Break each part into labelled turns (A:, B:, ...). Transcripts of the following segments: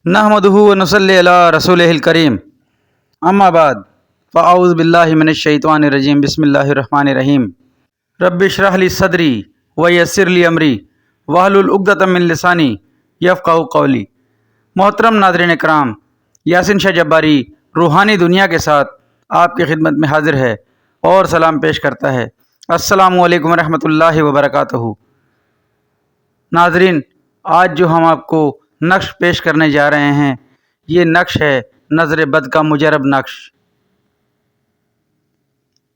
A: नहमदुहु व नसल्ली अला रसूलिहिल करीम। अम्मा बाद फ़अऊज़ु बिल्लाहि मिनश शैतानिर रजीम। बिस्मिल्लाहिर रहमानिर रहीम। रब्बि इश्रह ली सदरी व यस्सिर ली अमरी वहलुल उक़दतम मिन लिसानी यफ़क़हू क़ौली। मोहतरम नाज़रीन इकराम, यासिन शाह जब्बारी रूहानी दुनिया के साथ आपकी खिदमत में हाजिर है और सलाम पेश करता है। अस्सलामु अलैकुम रहमतुल्लाहि व बरकातहू। नाज़रीन, आज जो हम आपको नक्श पेश करने जा रहे हैं, ये नक्श है नज़र बद का मुजरब नक्श।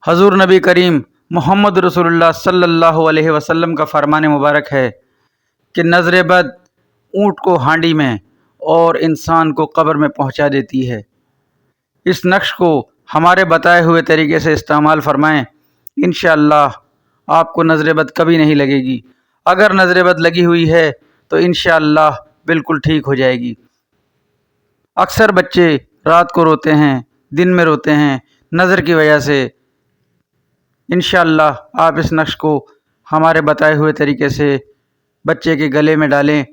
A: हज़ूर नबी करीम मोहम्मद रसूलुल्लाह सल्लल्लाहु अलैहि वसल्लम का फरमान मुबारक है कि नज़र बद ऊँट को हांडी में और इंसान को कब्र में पहुंचा देती है। इस नक्श को हमारे बताए हुए तरीके से इस्तेमाल फरमाएं, इंशाअल्लाह आपको नज़र बद कभी नहीं लगेगी। अगर नज़र बद लगी हुई है तो इंशाअल्लाह बिल्कुल ठीक हो जाएगी। अक्सर बच्चे रात को रोते हैं, दिन में रोते हैं नज़र की वजह से। इंशाअल्लाह आप इस नक्श को हमारे बताए हुए तरीके से बच्चे के गले में डालें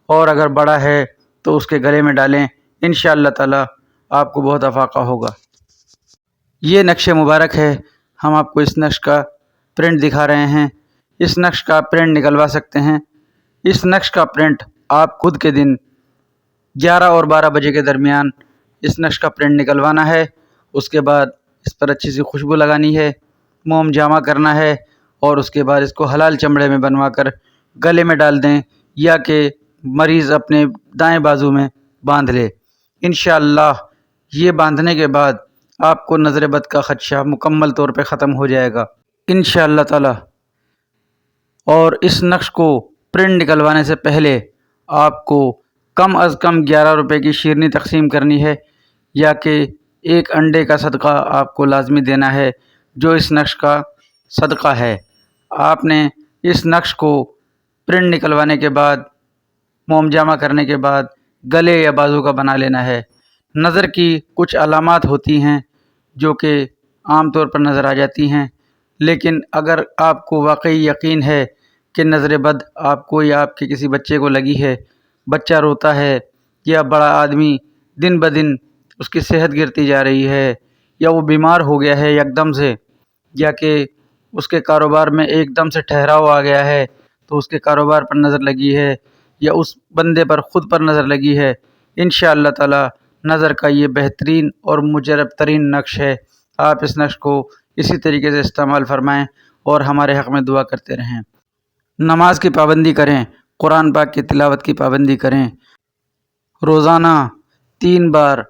A: और अगर बड़ा है तो उसके गले में डालें। इंशाअल्लाह ताला आपको बहुत अफाका होगा। ये नक्श मुबारक है। हम आपको इस नक्श का प्रिंट दिखा रहे हैं। इस नक्श का प्रिंट निकलवा सकते हैं। इस नक्श का प्रिंट आप खुद के दिन 11 और 12 बजे के दरमियान इस नक्श का प्रिंट निकलवाना है। उसके बाद इस पर अच्छी सी खुशबू लगानी है, मोम जामा करना है और उसके बाद इसको हलाल चमड़े में बनवा कर गले में डाल दें या कि मरीज़ अपने दाएं बाजू में बांध ले। इंशाअल्लाह ये बांधने के बाद आपको नज़र बद का ख़दशा मुकम्मल तौर पे ख़त्म हो जाएगा इंशाअल्लाह ताला। और इस नक्श को प्रिंट निकलवाने से पहले आपको कम अज़ कम 11 रुपए की शीरनी तकसीम करनी है या कि एक अंडे का सदका आपको लाजमी देना है, जो इस नक्श का सदका है। आपने इस नक्श को प्रिंट निकलवाने के बाद, मोम जामा करने के बाद गले या बाजू का बना लेना है। नज़र की कुछ अलामात होती हैं जो कि आम तौर पर नज़र आ जाती हैं, लेकिन अगर आपको वाकई यकीन है कि नज़र बद आपको या आपके किसी बच्चे को लगी है, बच्चा रोता है या बड़ा आदमी दिन ब दिन उसकी सेहत गिरती जा रही है या वो बीमार हो गया है एकदम से, या कि उसके कारोबार में एकदम से ठहराव आ गया है तो उसके कारोबार पर नज़र लगी है या उस बंदे पर ख़ुद पर नज़र लगी है, इंशाअल्लाह ताला नज़र का ये बेहतरीन और मुजरब तरीन नक्श है। आप इस नक्श को इसी तरीके से इस्तेमाल फरमाएँ और हमारे हक़ में दुआ करते रहें। नमाज की पाबंदी करें, कुरान पाक की तिलावत की पाबंदी करें। रोज़ाना 3 बार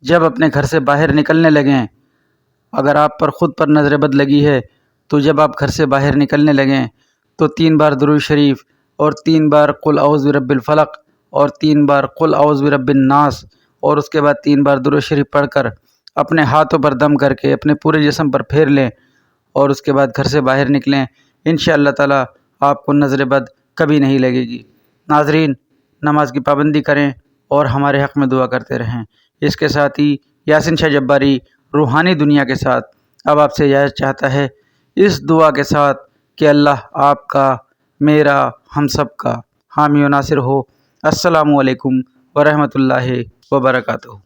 A: जब अपने घर से बाहर निकलने लगें, अगर आप पर ख़ुद पर नज़र बद लगी है तो जब आप घर से बाहर निकलने लगें तो 3 बार दुरूद शरीफ और 3 बार कुल औज़ु बिरब्बिल फ़लक़ और 3 बार कुल औज़ु बिरब्बिन नास और उसके बाद 3 बार दुरूद शरीफ पढ़कर अपने हाथों पर दम करके अपने पूरे जिस्म पर फेर लें और उसके बाद घर से बाहर निकलें। इंशाअल्लाह ताला आपको नज़र बद कभी नहीं लगेगी। नाज़रीन, नमाज की पाबंदी करें और हमारे हक़ में दुआ करते रहें। इसके साथ ही यासिन शाह जब्बारी रूहानी दुनिया के साथ अब आपसे इजाज़त चाहता है, इस दुआ के साथ कि अल्लाह आपका, मेरा, हम सब का हामी व नासिर हो। अस्सलामु अलैकुम व रहमतुल्लाहि व बरकातहू।